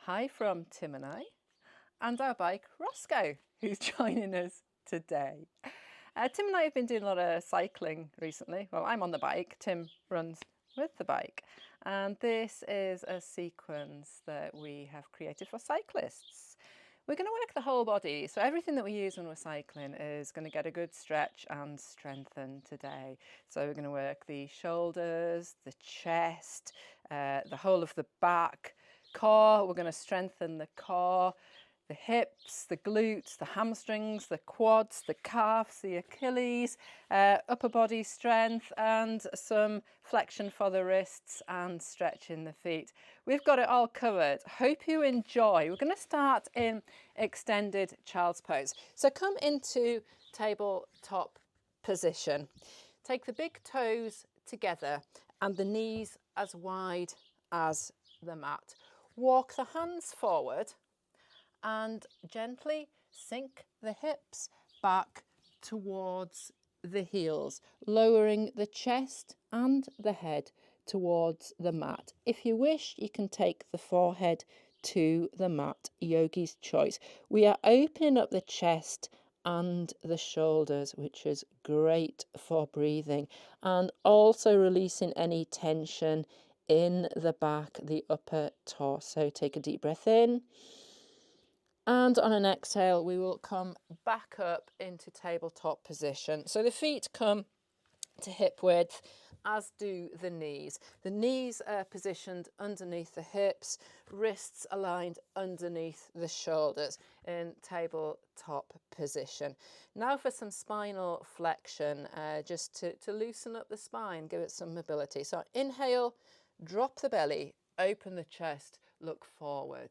Hi from Tim and our bike Roscoe, who's joining us today. Tim and I have been doing a lot of cycling recently. Well, I'm on the bike, Tim runs with the bike, and this is a sequence that we have created for cyclists. We're going to work the whole body, so everything that we use when we're cycling is going to get a good stretch and strengthen today. So we're going to work the shoulders, the chest, the whole of the back, core. We're going to strengthen the core, the hips, the glutes, the hamstrings, the quads, the calves, the Achilles, upper body strength, and some flexion for the wrists and stretching the feet. We've got it all covered. Hope you enjoy. We're going to start in extended child's pose. So come into tabletop position. Take the big toes together and the knees as wide as the mat. Walk the hands forward and gently sink the hips back towards the heels, lowering the chest and the head towards the mat. If you wish, you can take the forehead to the mat, yogi's choice. We are opening up the chest and the shoulders, which is great for breathing, and also releasing any tension in the back, the upper torso. Take a deep breath in. And on an exhale, we will come back up into tabletop position. So the feet come to hip width, as do the knees. The knees are positioned underneath the hips, wrists aligned underneath the shoulders in tabletop position. Now for some spinal flexion, just to loosen up the spine, give it some mobility. So inhale, drop the belly, open the chest, look forward.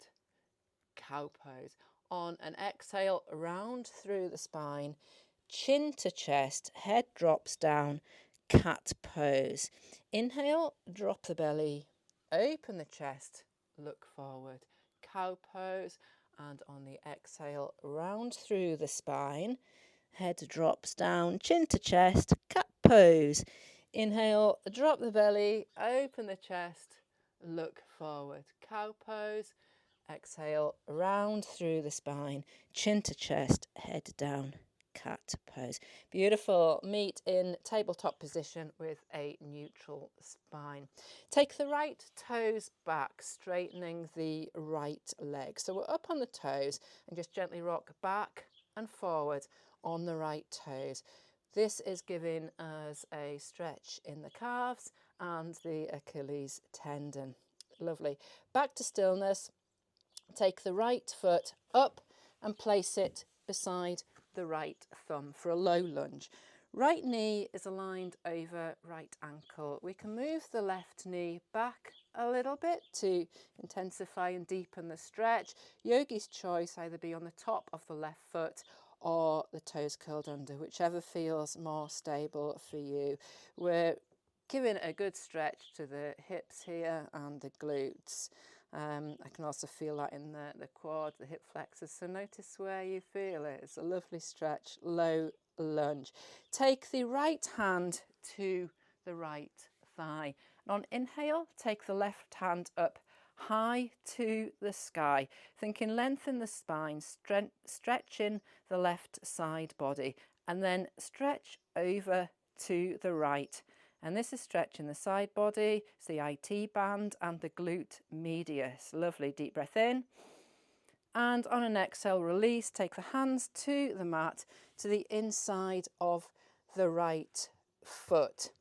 Cow pose. On an exhale, round through the spine, chin to chest, head drops down, cat pose. Inhale, drop the belly, open the chest, look forward, cow pose. And on the exhale, round through the spine, head drops down, chin to chest, cat pose. Inhale, drop the belly, open the chest, look forward, cow pose. Exhale, round through the spine, chin to chest, head down, cat pose. Beautiful. Meet in tabletop position with a neutral spine. Take the right toes back, straightening the right leg. So we're up on the toes and just gently rock back and forward on the right toes. This is giving us a stretch in the calves and the Achilles tendon. Lovely. Back to stillness. Take the right foot up and place it beside the right thumb for a low lunge. Right knee is aligned over right ankle. We can move the left knee back a little bit to intensify and deepen the stretch. Yogi's choice, either be on the top of the left foot or the toes curled under, whichever feels more stable for you. We're giving a good stretch to the hips here and the glutes. I can also feel that in the quad, the hip flexors, so notice where you feel it. It's a lovely stretch, low lunge. Take the right hand to the right thigh. And on inhale, take the left hand up high to the sky, thinking lengthen the spine, stretching the left side body, and then stretch over to the right. And this is stretching the side body, it's the IT band and the glute medius. Lovely. Deep breath in. And on an exhale, release. Take the hands to the mat, to the inside of the right foot.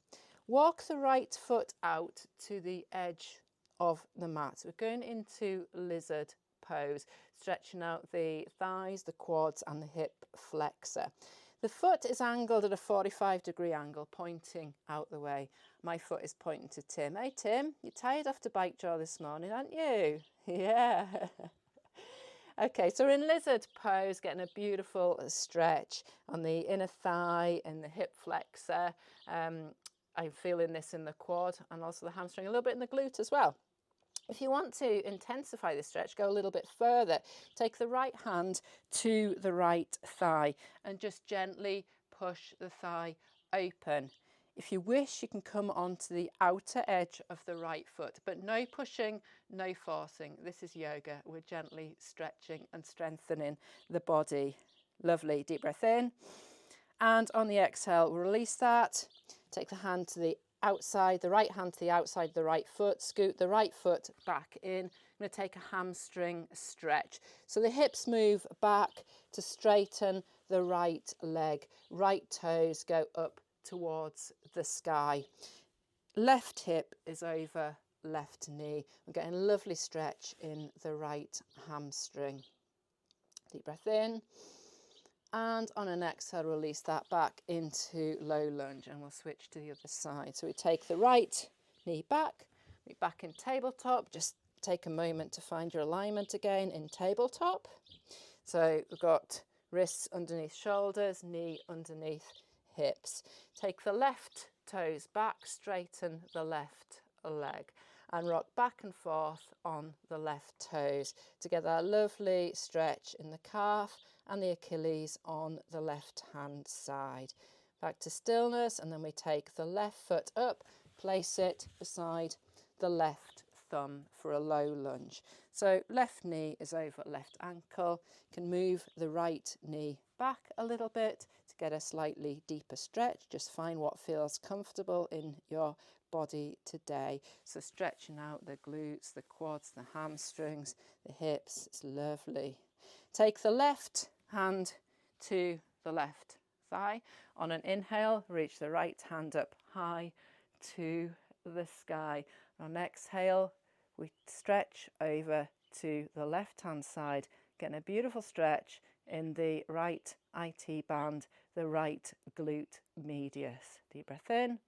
Walk the right foot out to the edge of the mat. We're going into lizard pose, stretching out the thighs, the quads and the hip flexor. The foot is angled at a 45-degree angle, pointing out the way. My foot is pointing to Tim. Hey Tim, you're tired after bike jaw this morning, aren't you? Yeah. Okay, so we're in lizard pose, getting a beautiful stretch on the inner thigh and the hip flexor. I'm feeling this in the quad and also the hamstring, a little bit in the glute as well. If you want to intensify the stretch, go a little bit further. Take the right hand to the right thigh and just gently push the thigh open. If you wish, you can come onto the outer edge of the right foot, but no pushing, no forcing. This is yoga. We're gently stretching and strengthening the body. Lovely. Deep breath in. And on the exhale, release that. Take the hand to the outside, the right hand to the outside of the right foot. Scoot the right foot back in. I'm going to take a hamstring stretch. So the hips move back to straighten the right leg. Right toes go up towards the sky. Left hip is over left knee. We're getting a lovely stretch in the right hamstring. Deep breath in. And on an exhale, release that back into low lunge, and we'll switch to the other side. So we take the right knee back, we're back in tabletop. Just take a moment to find your alignment again in tabletop. So we've got wrists underneath shoulders, knee underneath hips. Take the left toes back, straighten the left leg, and rock back and forth on the left toes to get that lovely stretch in the calf and the Achilles on the left hand side. Back to stillness, and then we take the left foot up, place it beside the left thumb for a low lunge. So left knee is over left ankle. You can move the right knee back a little bit to get a slightly deeper stretch. Just find what feels comfortable in your body today. So stretching out the glutes, the quads, the hamstrings, the hips. It's lovely. Take the left hand to the left thigh. On an inhale, reach the right hand up high to the sky. On exhale, we stretch over to the left hand side, getting a beautiful stretch in the right IT band, the right glute medius. Deep breath in.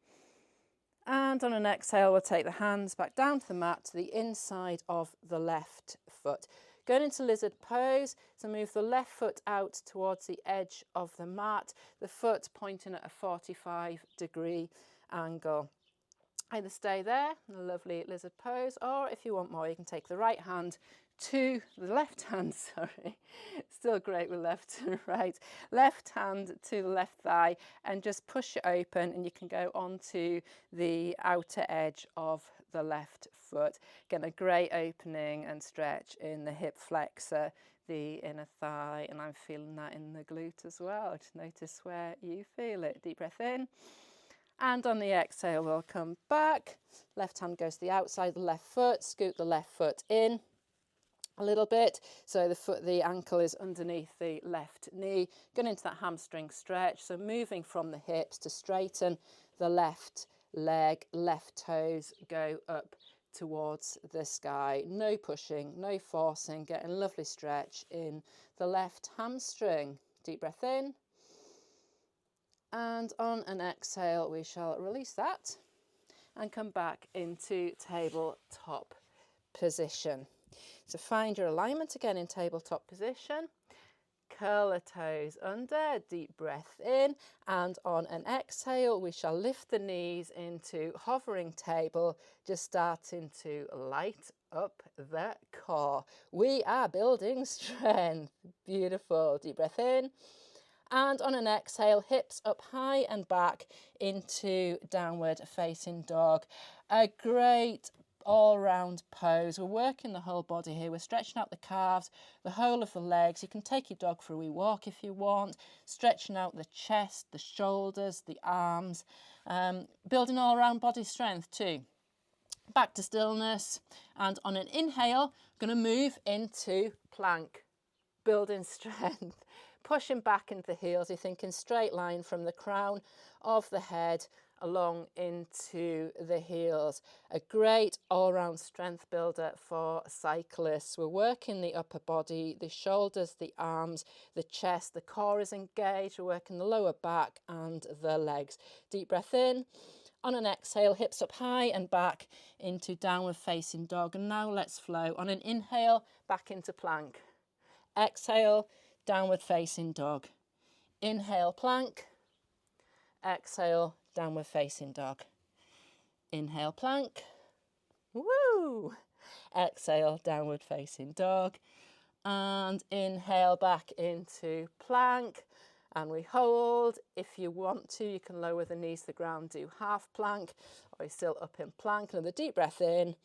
And on an exhale, we'll take the hands back down to the mat to the inside of the left foot. Going into lizard pose, so move the left foot out towards the edge of the mat, the foot pointing at a 45-degree angle. Either stay there in a lovely lizard pose, or if you want more, you can take the right hand to the left hand, still great with left and right, left hand to the left thigh, and just push it open, and you can go onto the outer edge of the left foot. Again, a great opening and stretch in the hip flexor, the inner thigh, and I'm feeling that in the glute as well. Just notice where you feel it. Deep breath in. And on the exhale, we'll come back. Left hand goes to the outside of the left foot, scoot the left foot in a little bit. So the ankle is underneath the left knee. Going into that hamstring stretch. So moving from the hips to straighten the left leg, left toes go up towards the sky. No pushing, no forcing, getting a lovely stretch in the left hamstring. Deep breath in. And on an exhale, we shall release that and come back into tabletop position. So find your alignment again in tabletop position. Curl the toes under, deep breath in, and on an exhale, we shall lift the knees into hovering table, just starting to light up the core. We are building strength. Beautiful. Deep breath in. And on an exhale, hips up high and back into downward facing dog. A great all-round pose. We're working the whole body here. We're stretching out the calves, the whole of the legs. You can take your dog for a wee walk if you want. Stretching out the chest, the shoulders, the arms. Building all-round body strength too. Back to stillness. And on an inhale, I'm going to move into plank. Building strength. Pushing back into the heels, you're thinking straight line from the crown of the head along into the heels. A great all-round strength builder for cyclists. We're working the upper body, the shoulders, the arms, the chest, the core is engaged. We're working the lower back and the legs. Deep breath in. On an exhale, hips up high and back into downward facing dog. And now let's flow. On an inhale, back into plank. Exhale, downward facing dog. Inhale, plank. Exhale, downward facing dog. Inhale, plank. Woo! Exhale, downward facing dog. And inhale back into plank. and we hold. If you want to, you can lower the knees to the ground, do half plank, or you're still up in plank. Another deep breath in.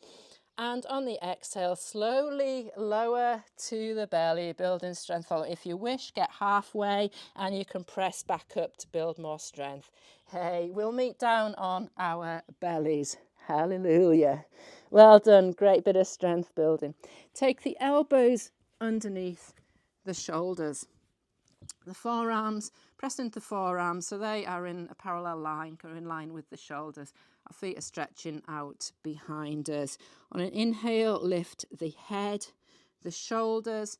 And on the exhale, slowly lower to the belly, building strength. If you wish, get halfway and you can press back up to build more strength. Hey, we'll meet down on our bellies. Hallelujah. Well done. Great bit of strength building. Take the elbows underneath the shoulders. The forearms, press into the forearms so they are in a parallel line, or in line with the shoulders. Our feet are stretching out behind us. On an inhale, lift the head, the shoulders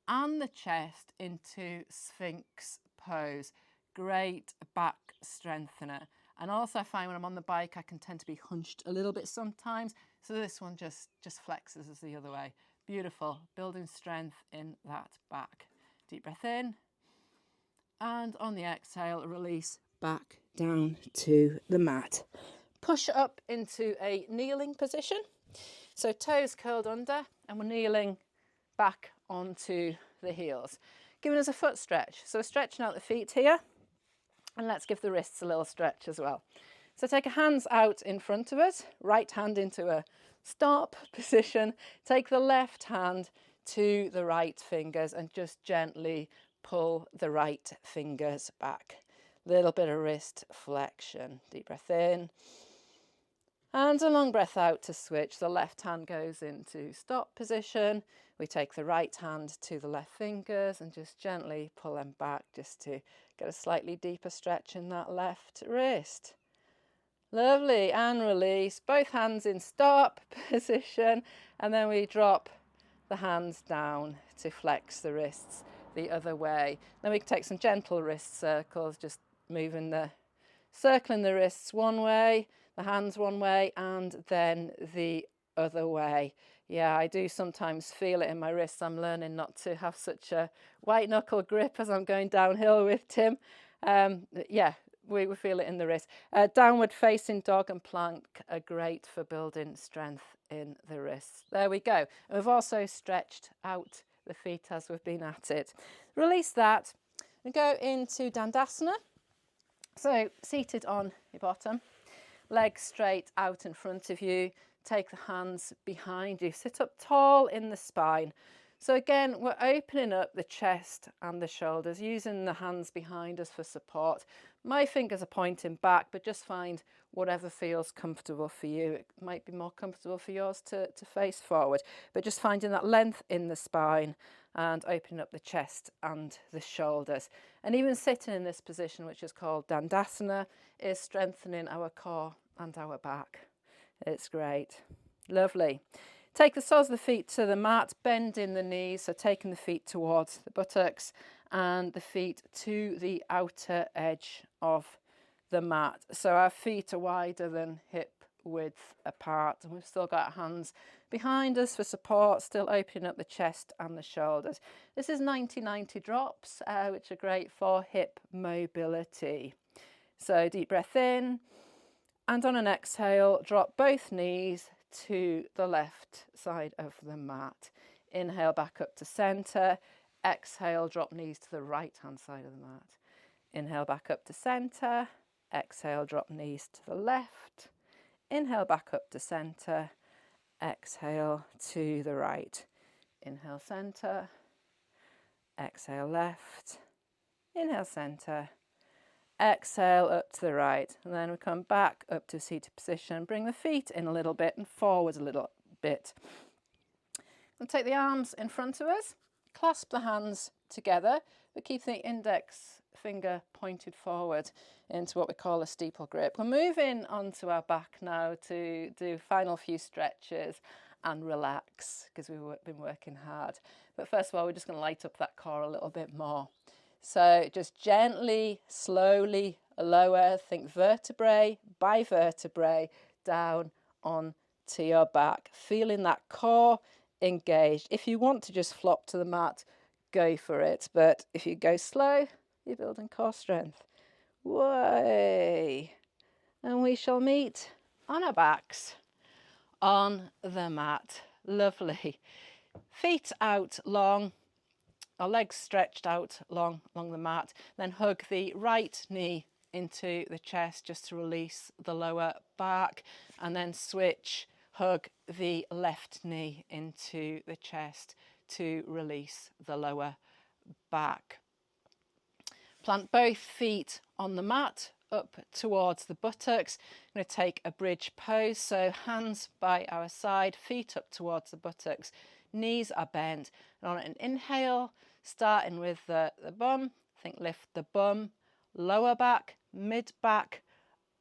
and the chest into Sphinx pose. Great back strengthener. And also I find when I'm on the bike, I can tend to be hunched a little bit sometimes. So this one just flexes us the other way. Beautiful, building strength in that back. Deep breath in. And on the exhale, release back down to the mat. Push up into a kneeling position. So toes curled under and we're kneeling back onto the heels, giving us a foot stretch. So we're stretching out the feet here, and let's give the wrists a little stretch as well. So take your hands out in front of us, right hand into a stop position. Take the left hand to the right fingers and just gently pull the right fingers back. Little bit of wrist flexion. Deep breath in. And a long breath out to switch. The left hand goes into stop position. We take the right hand to the left fingers and just gently pull them back just to get a slightly deeper stretch in that left wrist. Lovely, and release. Both hands in stop position, and then we drop the hands down to flex the wrists the other way. Then we can take some gentle wrist circles, just circling the wrists one way, the hands one way, and then the other way. Yeah, I do sometimes feel it in my wrists. I'm learning not to have such a white knuckle grip as I'm going downhill with Tim. Yeah, we feel it in the wrist. Downward facing dog and plank are great for building strength in the wrists. There we go. And we've also stretched out the feet as we've been at it. Release that and go into Dandasana. So seated on your bottom, legs straight out in front of you. Take the hands behind you. Sit up tall in the spine. So again, we're opening up the chest and the shoulders, using the hands behind us for support. My fingers are pointing back, but just find whatever feels comfortable for you. It might be more comfortable for yours to face forward, but just finding that length in the spine and opening up the chest and the shoulders. And even sitting in this position, which is called Dandasana, is strengthening our core and our back. It's great. Lovely. Take the soles of the feet to the mat, bending the knees, so taking the feet towards the buttocks and the feet to the outer edge of the mat. So our feet are wider than hip width apart, and we've still got our hands behind us for support, still opening up the chest and the shoulders. This is 90-90 drops, which are great for hip mobility. So deep breath in, and on an exhale, drop both knees to the left side of the mat. Inhale back up to center. Exhale, drop knees to the right hand side of the mat. Inhale back up to center. Exhale, drop knees to the left. Inhale back up to center. Exhale to the right. Inhale center. Exhale left. Inhale center. Exhale up to the right, and then we come back up to a seated position. Bring the feet in a little bit and forward a little bit. We'll take the arms in front of us, clasp the hands together, but keep the index finger pointed forward into what we call a steeple grip. We're moving onto our back now to do final few stretches and relax, because we've been working hard. But first of all, we're just going to light up that core a little bit more. So just gently, slowly lower, think vertebrae by vertebrae, down onto your back, feeling that core engaged. If you want to just flop to the mat, go for it. But if you go slow, you're building core strength. Way. And we shall meet on our backs on the mat. Lovely. Feet out long. our legs stretched out along the mat. Then hug the right knee into the chest just to release the lower back, and then switch, hug the left knee into the chest to release the lower back. Plant both feet on the mat up towards the buttocks. I'm going to take a bridge pose, so hands by our side, feet up towards the buttocks, knees are bent, and on an inhale, starting with the bum, lift the bum, lower back, mid back,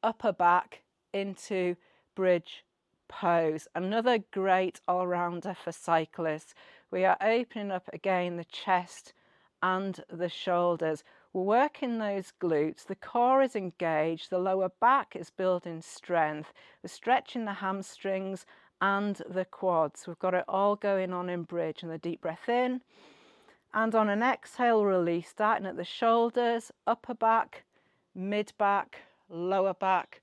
upper back into bridge pose. Another great all-rounder for cyclists. We are opening up again the chest and the shoulders. We're working those glutes, the core is engaged, the lower back is building strength, we're stretching the hamstrings and the quads. We've got it all going on in bridge. And the deep breath in, and on an exhale, release, starting at the shoulders, upper back, mid back, lower back,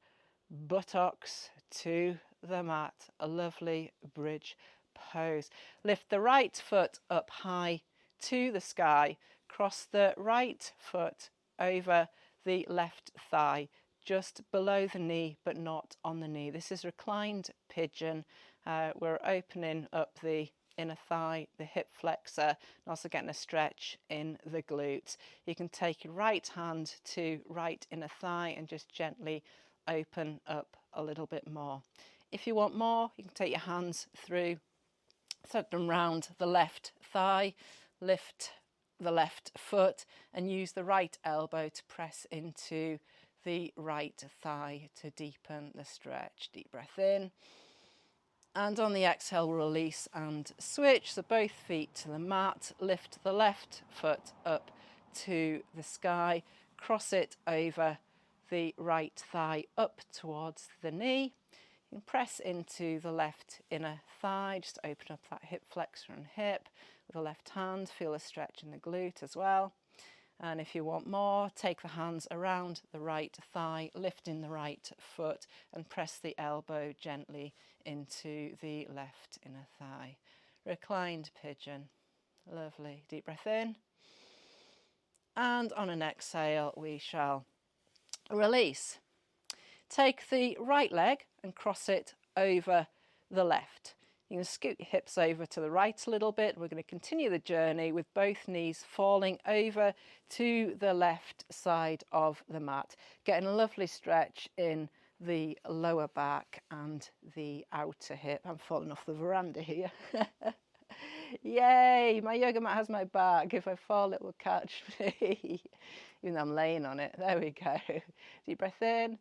buttocks to the mat. A lovely bridge pose. Lift the right foot up high to the sky, cross the right foot over the left thigh, just below the knee but not on the knee. This is reclined pigeon. We're opening up the inner thigh, the hip flexor, and also getting a stretch in the glutes. You can take your right hand to right inner thigh and just gently open up a little bit more. If you want more, you can take your hands through, set them round the left thigh, lift the left foot and use the right elbow to press into the right thigh to deepen the stretch. Deep breath in, and on the exhale, release and switch. So both feet to the mat, lift the left foot up to the sky, cross it over the right thigh up towards the knee. You can press into the left inner thigh, just open up that hip flexor and hip. With the left hand, feel a stretch in the glute as well. And if you want more, take the hands around the right thigh, lifting the right foot and press the elbow gently into the left inner thigh. Reclined pigeon. Lovely. Deep breath in. And on an exhale, we shall release. Take the right leg and cross it over the left. You can scoot your hips over to the right a little bit. We're going to continue the journey with both knees falling over to the left side of the mat. Getting a lovely stretch in the lower back and the outer hip. I'm falling off the veranda here. Yay, my yoga mat has my back. If I fall, it will catch me. Even though I'm laying on it. There we go. Deep breath in.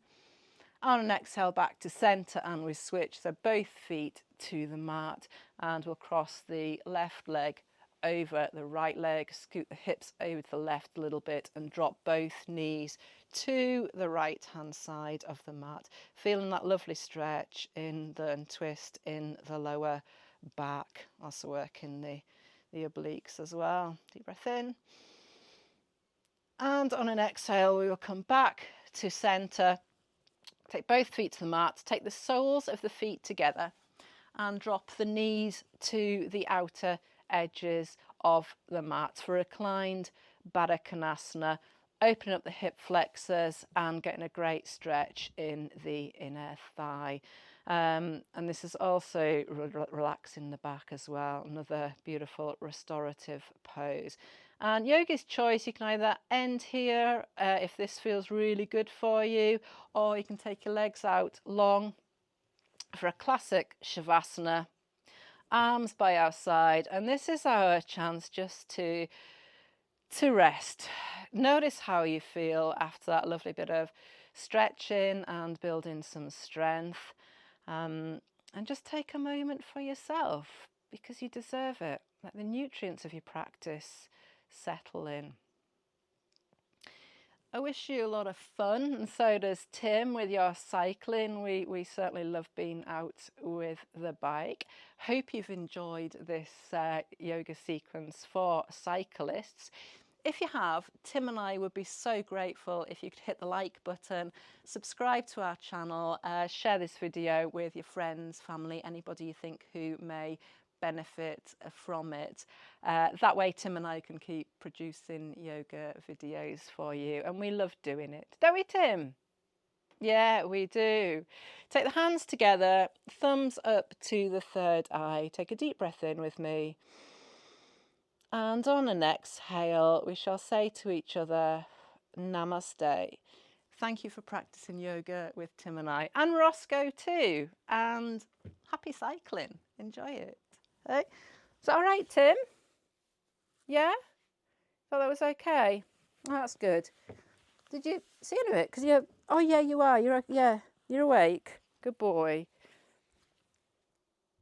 On an exhale, back to centre, and we switch. So both feet to the mat, and we'll cross the left leg over the right leg, scoot the hips over to the left a little bit and drop both knees to the right hand side of the mat. Feeling that lovely stretch in and twist in the lower back. Also working the obliques as well. Deep breath in. And on an exhale, we will come back to centre. Take both feet to the mat, take the soles of the feet together and drop the knees to the outer edges of the mat for reclined Baddha Konasana. Opening up the hip flexors and getting a great stretch in the inner thigh. And this is also relaxing the back as well. Another beautiful restorative pose. And yoga's choice, you can either end here if this feels really good for you, or you can take your legs out long for a classic Shavasana, arms by our side. And this is our chance just to rest. Notice how you feel after that lovely bit of stretching and building some strength. And just take a moment for yourself, because you deserve it. Let the nutrients of your practice settle in. I wish you a lot of fun, and so does Tim with your cycling. We certainly love being out with the bike. Hope you've enjoyed this yoga sequence for cyclists. If you have, Tim and I would be so grateful if you could hit the like button, subscribe to our channel, share this video with your friends, family, anybody you think who may benefit from it. That way Tim and I can keep producing yoga videos for you, and we love doing it, don't we, Tim? Yeah, we do. Take the hands together, thumbs up to the third eye. Take a deep breath in with me. And on an exhale, we shall say to each other, Namaste. Thank you for practicing yoga with Tim and I, and Roscoe too. And happy cycling. Enjoy it. Hey? Is that all right, Tim? Yeah? Thought that was okay? Oh, that's good. Did you see any of it? Because you're, oh yeah, you are. You're awake. Good boy.